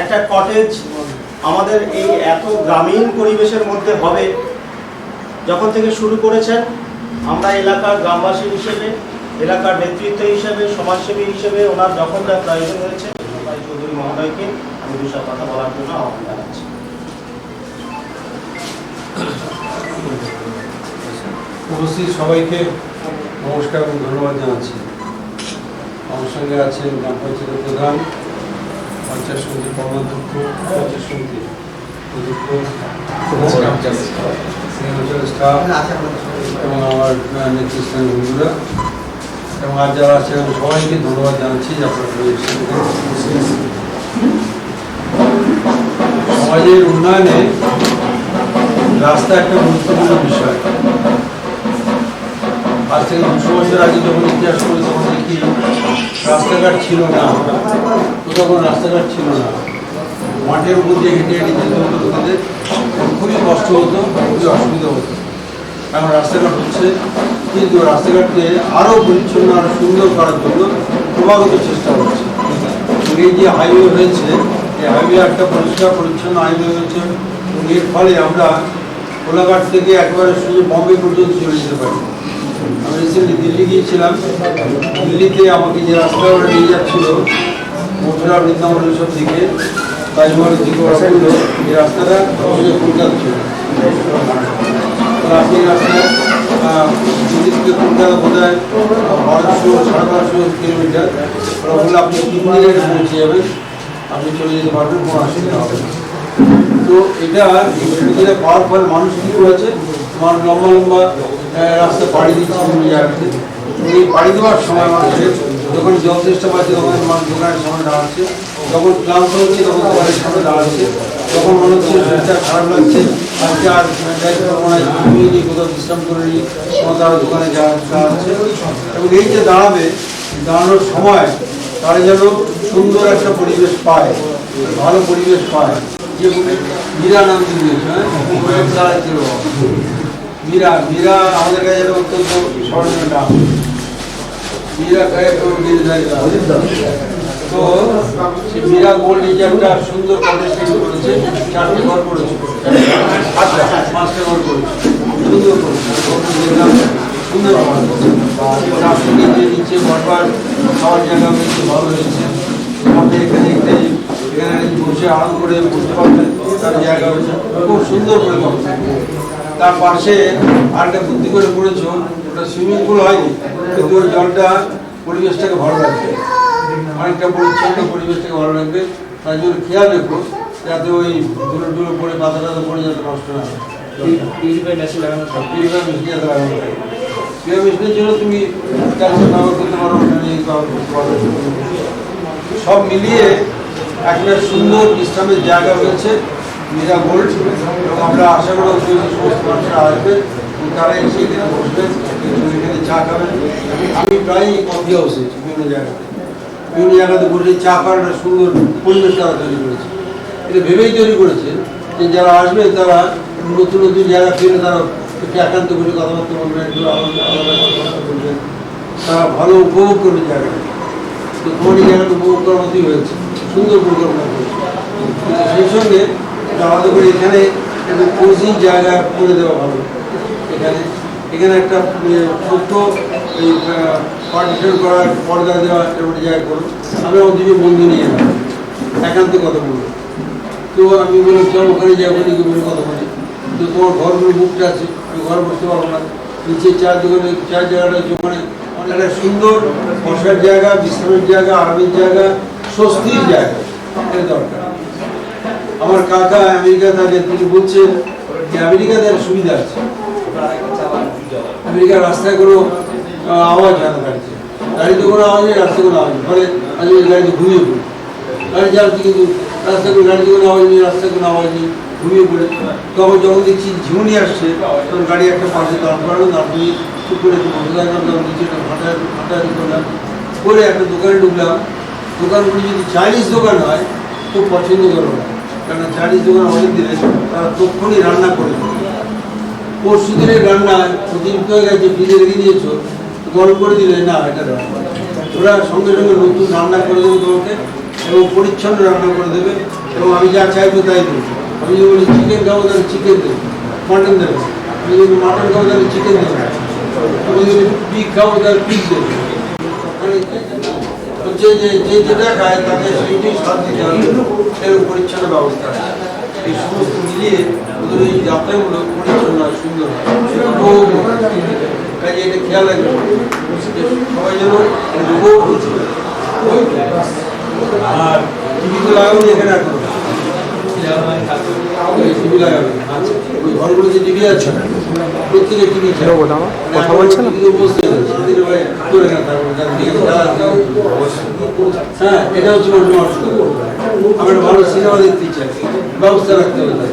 একটা কটেজ আমাদের এই এত গ্রামীণ পরিবেশের মধ্যে হবে যখন থেকে শুরু করেছেন, আমরা এলাকার গ্রামবাসী হিসেবে, এলাকার নেতৃত্ব হিসেবে, সমাজসেবী হিসেবে ওনার যখন যা প্রয়োজন হয়েছে চৌধুরী মহোদয়কে আমি দুটো কথা বলার জন্য আহ্বান জানাচ্ছি। উপস্থিত সবাইকে নমস্কার এবং ধন্যবাদ জানাচ্ছি। আমার সঙ্গে আছেন গ্রাম পঞ্চায়েতের প্রধান, পঞ্চায়েত সমিতির কর্মাধ্যক্ষ, পঞ্চায়েত সমিতির স্টাফ এবং আমার নেতৃস্থানীয় বন্ধুরা এবং আর যারা আছেন আমি সবাইকে ধন্যবাদ জানাচ্ছি যে আপনারা সমাজের উন্নয়নে রাস্তা একটা গুরুত্বপূর্ণ বিষয়। আজ থেকে 200 বছর আগে যখন ইতিহাস করি তখন দেখি রাস্তাঘাট ছিল না, কোথাও কোনো রাস্তাঘাট ছিল না, মাঠের উপর দিয়ে হেঁটে হেঁটে যেতে হতো লোকেদের, খুবই কষ্ট হতো, খুবই অসুবিধা হতো। এখন রাস্তাঘাট হচ্ছে, কিন্তু রাস্তাঘাটকে আরও পরিচ্ছন্ন আরও সুন্দর করার জন্য ক্রমাগত চেষ্টা হচ্ছে। এই যে হাইওয়ে হয়েছে, এই হাইওয়ে একটা পরিষ্কার পরিচ্ছন্ন হাইওয়ে হয়েছে, এর ফলে আমরা কোলাঘাট থেকে একেবারে শুধু বম্বে পর্যন্ত চলে যেতে পারি। আমি রিসেন্টলি দিল্লি গিয়েছিলাম, দিল্লিতে আমাকে যে রাস্তা ওরা নিয়ে যাচ্ছিল মথুরা বৃন্দাবন সব দিকে তাজমহলের দিকে ওরা বললো এই রাস্তাটা কলকাতা ছিল। আপনি রাস্তায় দিল্লি থেকে কলকাতা বোধহয় 1200-1250 কিলোমিটার, ওরা বললো আপনি 3 দিনে পৌঁছে যাবেন, আপনি চলে যেতে পারবেন, কোনো অসুবিধা হবে না। তো এটা সুবিধা পাওয়ার ফলে মানুষ কী করেছে, মানুষ লম্বা লম্বা রাস্তা পাড়ি দিচ্ছে বিভিন্ন জায়গাতে। এই পাড়ি দেওয়ার সময় মানুষের যখন জল চেষ্টা পাচ্ছে তখন মানুষ দোকানের সামনে দাঁড়াচ্ছে, যখন ক্লান্ত হচ্ছে তখন দোকানের সামনে দাঁড়াচ্ছে, তখন মনে হচ্ছে শরীরটা খারাপ লাগছে, আজকে আর ঘুমিয়ে নিয়ে কোথাও বিশ্রাম করে নিই, তখন তারা দোকানে দাঁড়াচ্ছে। এবং এই যে দাঁড়ানোর সময় তারা যেন সুন্দর একটা পরিবেশ পায়, ভালো পরিবেশ পায়। যে মীরা নাম দিয়েছে, মীরা আমাদের কাছে অত্যন্ত স্মরণীয় নাম। মীরা তো সে মীরা গোল্ড এই যে একটা সুন্দর কটেজ তৈরি করেছে, 4টে ঘর করেছে, 5টে ঘর করেছে, সুন্দর করেছে, সুন্দর নিচে ঘরবার খাওয়ার জায়গা হয়েছে, ভালো হয়েছে। আমাদের এখানে বসে আরাম করে বসতে পারবেন, তার জায়গা হয়েছে, খুব সুন্দর করে করছে। তার পাশে আরেকটা বুদ্ধি করে করেছো, ওটা সুইমিং পুল হয়নি, কিন্তু ওই জলটা পরিবেশটাকে ভালো রাখবে, অনেকটা পরিচ্ছন্ন পরিবেশটাকে ভালো রাখবে। তার জন্য খেয়াল রেখো যাতে ওই ধুলো পড়ে পাতা টাতা পড়ে যাতে নষ্ট না হয়। পিউরিফাই মেশিন লাগানো থাকে, পিউরিফাই মেশিন যাতে লাগানো থাকে। পিউরিফাই মেশিনের জন্য তুমি ক্যালসিয়াম ব্যবহার করতে পারো, সব মিলিয়ে একটা সুন্দর বিশ্রামের জায়গা রয়েছে মীরা গোল্ড। এবং আমরা আশা করি সমস্ত মানুষরা আসবেন, তারা এসে এখানে বসবেন, এখানে চা খাবেন। আমি প্রায় কফি হাউসে বিভিন্ন জায়গাতে বসে চা খাওয়ার একটা সুন্দর পরিবেশ তারা তৈরি করেছে। এটা ভেবেই তৈরি করেছে যে যারা আসবেন তারা নতুন নতুন জায়গা ফিরে তারা একটু একান্ত করে কথাবার্তা বলবেন, একটু আলাদা কথাবার্তা বলবেন, তারা ভালো উপভোগ করবে জায়গাটা। তো তোমার এই জায়গাটা উপভোগ করার মতোই হয়েছে, সুন্দর পরিকল্পনা করেছে। সেই সঙ্গে আলাদা করে এখানে একটা কোজি জায়গা করে দেওয়া ভালো। এখানে একটা ছোট্ট এই পার্টিশন করার পর্দা দেওয়া একটা জায়গা করুন। আমি আমার দুজন বন্ধু নিয়ে এলাম, একান্ত কথা বলবো। তো আমি বললাম চল ওখানে যাবো, নাকি বলে কথা বলি। তো তোমার ঘরগুলো বুকটা আছে, আমি ঘর বসতে পারবো না, নিচে চার জায়গাটা ওখানে একটা সুন্দর বসার জায়গা, বিশ্রামের জায়গা, আরামের জায়গা, স্বস্তির জায়গা, এটা দরকার। আমার কাকা আমেরিকা থাকে, তিনি বলছেন যে আমেরিকাতে একটা সুবিধা আছে, আমেরিকার রাস্তায় কোনো আওয়াজ হয় না, গাড়িতে কোনো আওয়াজ নেই, রাস্তায় কোনো আওয়াজ নেই, ফলে আমি গাড়িতে ঘুমিয়ে পড়ি, গাড়ি চালাচ্ছি কিন্তু রাস্তায় কোনো গাড়িতে কোনো আওয়াজ নেই, রাস্তায় কোনো আওয়াজ নেই, ঘুমিয়ে পড়ে। তখন যখন দেখছি ঝিমুনি আসছে, তখন গাড়ি একটা পাশে দাঁড় করালো, দাঁড় করিয়ে চুপ করে একটু বসে থাকলাম, তখন নিচেটা হাঁটাহাঁটি করলাম, করে একটা দোকানে ঢুকলাম। দোকানগুলি যদি চাইনিজ দোকান হয় খুব পছন্দ করবো না, কারণ চাইনিজ দোকান অনেক দিলে তারা তক্ষণই রান্না করে দেবে। পরশু দিনের রান্না অতিরিক্ত হয়ে গেছে, ফ্রিজে রেখে দিয়েছো, গরম করে দিলে না, এটা ওরা সঙ্গে সঙ্গে নতুন রান্না করে দেবে তোমাকে, এবং পরিচ্ছন্ন রান্না করে দেবে। এবং আমি যা চাইবো তাই দেবো। আমি যদি বলি চিকেন খাবো তাহলে চিকেন দেবো, মটন দেবো। আমি যদি মটন খাবো তাহলে চিকেন দেবো। আমি যদি পিক খাবো তাহলে পিক দেবো। মানে হচ্ছে যে যেটা খায় তাকে সেইটাই স্বাদ দিতে হবে, সেরকম পরিচ্ছন্ন ব্যবস্থা আছে। এই সমস্ত মিলিয়ে ওদের এই যাত্রাগুলো পরিচ্ছন্ন হয়, সুন্দর হয়, কাজে এটা খেয়াল রাখবে সবাই যেন আর টিভি তো লাগাবো এখানে রাখবো, টিভি লাগাবে। ওই ঘরগুলো যে টিভি আছে প্রত্যেকে টিভি কথা বলছে না, হ্যাঁ এটা হচ্ছে আমি একটা ভালো সিনেমা দেখতে চাই, ব্যবস্থা রাখতে হবে।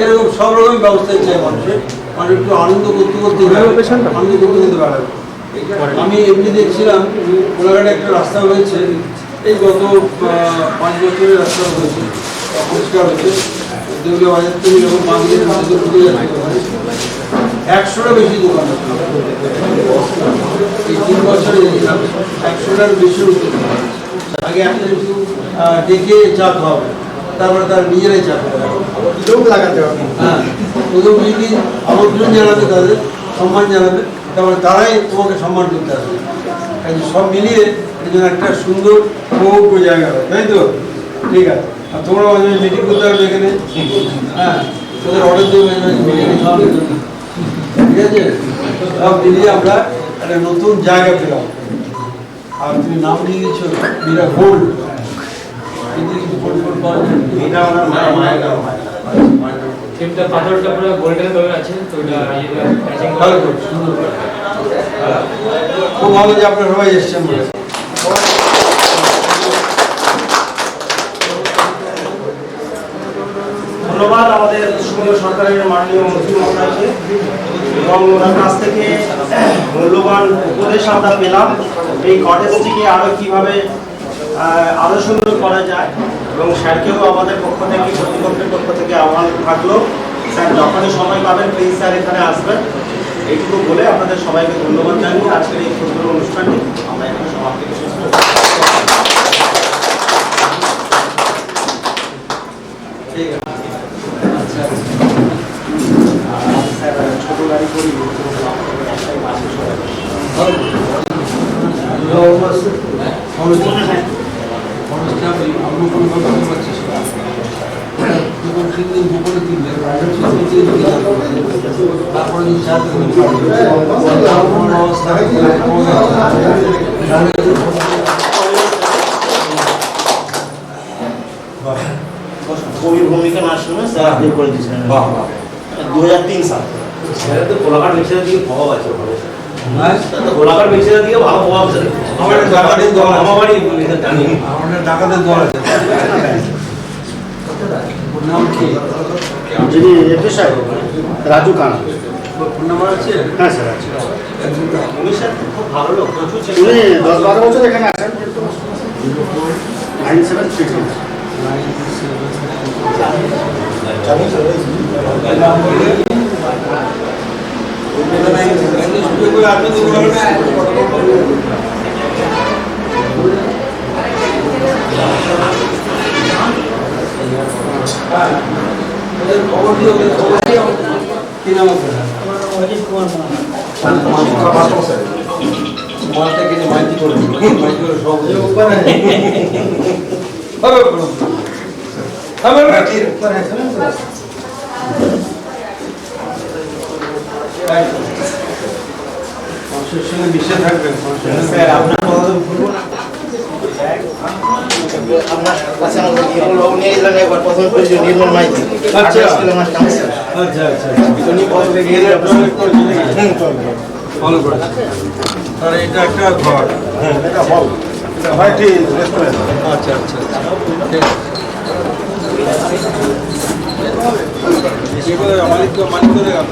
এরকম সব রকম ব্যবস্থাই চাই মানুষের, মানুষ একটু আনন্দ করতে করতে আনন্দ করতে করতে বেড়াবে। আমি এমনি দেখছিলাম কোলাঘাটে একটা রাস্তা হয়েছে, এই গত 5 বছরের রাস্তা হয়েছে, পরিষ্কার হয়েছে। দেউলিয়া বাজার থেকে যখন বাংলাদেশ ঢুকে যাচ্ছে 100টা বেশি দোকান আছে। এই 3 বছরে 100টার বেশি উঠতে আগে একটা ডেকে চা খাওয়াবে, তারপরে তার নিজেরাই চা খাওয়াবে, লোক লাগাতে হবে। হ্যাঁ, প্রথম দিন আমন্ত্রণ জানাবে, তাদের সম্মান জানাবে, তারপরে তারাই তোমাকে সম্মান করতে আসবে। কাজে সব মিলিয়ে এই জন্য একটা সুন্দর উপভোগ্য জায়গা হয়, তাই তো? ঠিক আছে। আর তোমরা মাঝে মাঝে মিটিং করতে পারবে এখানে, হ্যাঁ তোদের অর্ডার দেবে মিটিংয়ে খাওয়ানোর জন্য, ঠিক আছে? সব মিলিয়ে আমরা একটা নতুন জায়গা পেলাম। আর তুমি নাম নিয়ে দিচ্ছ মীরা গোল্ড, কিন্তু কিছু গোল্ড গোল্ড পাওয়া যায় এটা আমার মায়ের নাম। টিপটা পাথরটা পুরো গোল্ডেন কালার আছে, তো এটা ম্যাচিং ভালো করে সুন্দর করে। খুব ভালো যে আপনারা সবাই এসছেন বলে। ধন্যবাদ আমাদের পশ্চিমবঙ্গ সরকারের মাননীয় মন্ত্রী মহোদয়কে, এবং ওনার কাছ থেকে মূল্যবান উপদেশ আমরা পেলাম এই কটেজটিকে আরও কীভাবে আরও সুন্দর করা যায়। এবং স্যারকেও আমাদের পক্ষ থেকে, কর্তৃপক্ষের পক্ষ থেকে আহ্বান থাকলো, স্যার যখনই সময় পাবেন প্লিজ স্যার এখানে আসবেন। এইটুকু বলে আপনাদের সবাইকে ধন্যবাদ জানিয়ে আজকের এই সুন্দর অনুষ্ঠানটি আমরা এখানে সমাপ্তি শেষ করছি। ঠিক আছে। স্যার ছোটো গাড়ি করি একটাই বাসে সবাই কবির ভূমিকা না শুনে স্যার আপনি করে দিয়েছিলেন 2003 সাল। সেটা তো গোলাঘাট মিক্সারের দিকে প্রভাব আছে ওখানে। হ্যাঁ, তো গোলাঘাট মিক্সারের দিকে ভালো প্রভাব আছে। আমার একটা ডাকাতের দল আছে। আমার বাড়ি জানি। আমার একটা ডাকাতের দল আছে। ওর নাম কি? যিনি এমপি সাহেব রাজু কানা। ফোন নাম্বার আছে? হ্যাঁ স্যার আছে। উনি স্যার খুব ভালো লোক, প্রচুর ছেলে। উনি 10-12 বছর এখানে আছেন। 9733 কি নাম আছে? মালটা কিনে মাইতি করে দিল, মাইতি করে সব মানুষের সঙ্গে মিশে থাকবেন। স্যার আপনার কথা তো ভুলবো না। আপনার কাছে আমাদের নির্মল বাবু নিয়ে এলেন একবার, প্রথমে পরিচয় নির্মল মাইতি। আচ্ছা। আমার কাউন্সিলর। আচ্ছা আচ্ছা উনি বলতে গিয়ে ভালো করেছে। তাহলে এটা একটা ঘর। হ্যাঁ এটা হল, এটা হোয়াইট রেস্টুরেন্ট। আচ্ছা আচ্ছা আচ্ছা, ঠিক আছে। যেগুলো মালিক করে গেল।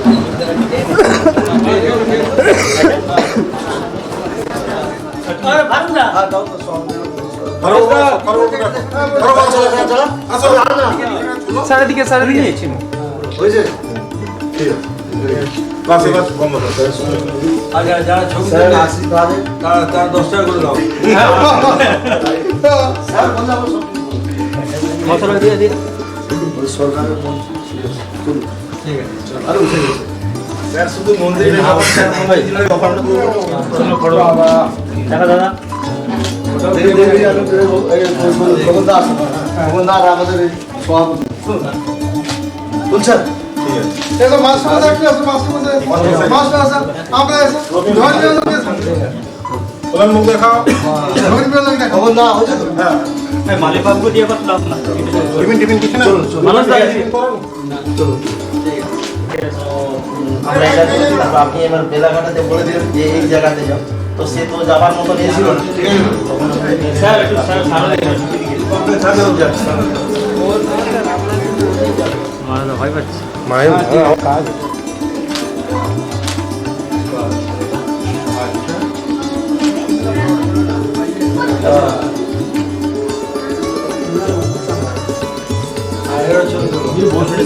সারাদিকে হয়েছে ঠিক আছে, বাস বন্ধ করতে। আচ্ছা, যারা ছবি স্যার তুলবে, আসি তাহলে তারা 10 টাকা করে দাও। স্যার বললাম সরকারের ঠিক আছে আরো উঠে গেছে স্যার শুধু মন্দিরের টাকা দাদা আমাদের সভাপতি বুঝছেন এসো মাস্টার দেখতে আসো মাস্টার আসো আমরা এসো ধরে ওলান মুখ দেখাও ধরে লোক দেখাও খবর না হয়েছে তো হ্যাঁ মালিক বাবুকে দিয়ে আবার লাভ না টিফিন কিছু না মানুষ চলো আমরা এটা করছিলাম আপনি এবার বেলাঘাটাতে বলে দিলেন যে এই জায়গাতে যাও তো সে তো যাবার মতো নিয়েছিল স্যার একটু স্যার সারা দেখবেন আমার তো ভয় পাচ্ছি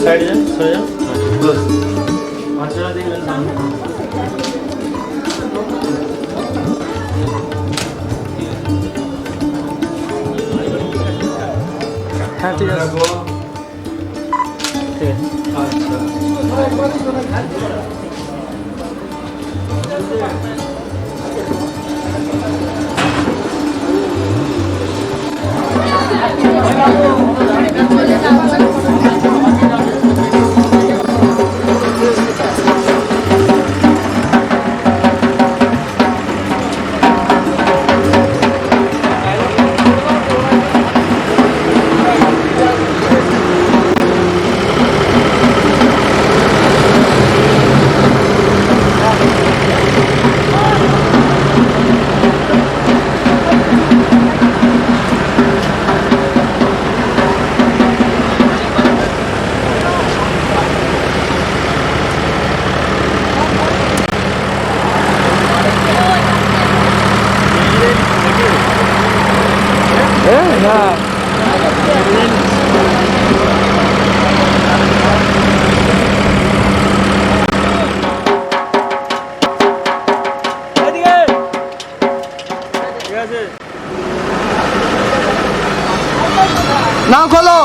সাইডে যান সরে যান বাচ্চারা দেখবেন সামনে হ্যাঁ ঠিক আছে ঠিক আছে নাম খোলো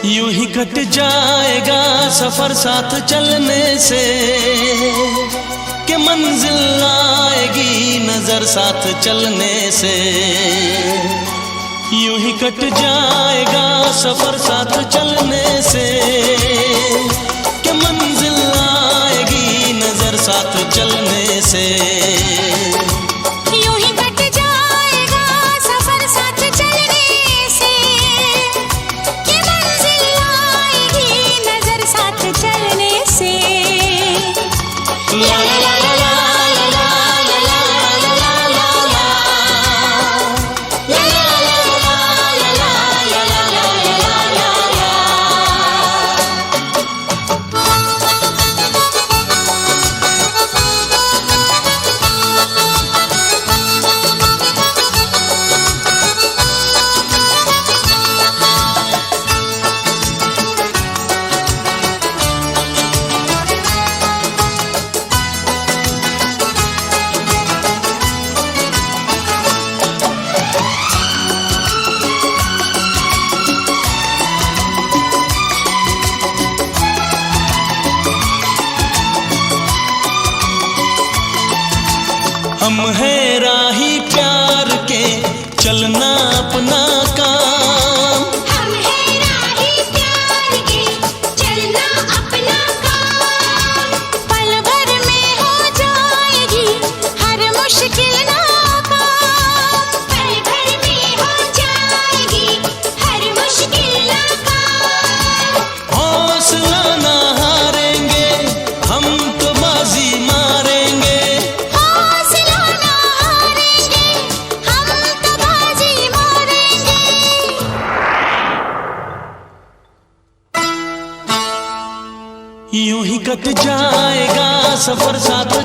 यूं ही कट जाएगा सफर साथ चलने से कि मंजिल आएगी नजर साथ चलने से यूं ही कट जाएगा सफर साथ चलने से कि मंजिल आएगी नजर साथ चलने से यूं ही कट जाएगा सफर साथ चलने से कि मंजिल आएगी नजर साथ चलने से ला ला ला ला हम हैं राही प्यार के चलना अपना काम हम हैं राही प्यार के चलना अपना काम पल भर में हो जाएगी हर मुश्किल नाकाम पल भर में हो जाएगी हर मुश्किल नाकाम हौसला ना हारेंगे हम तो बाजी मार सफर साथ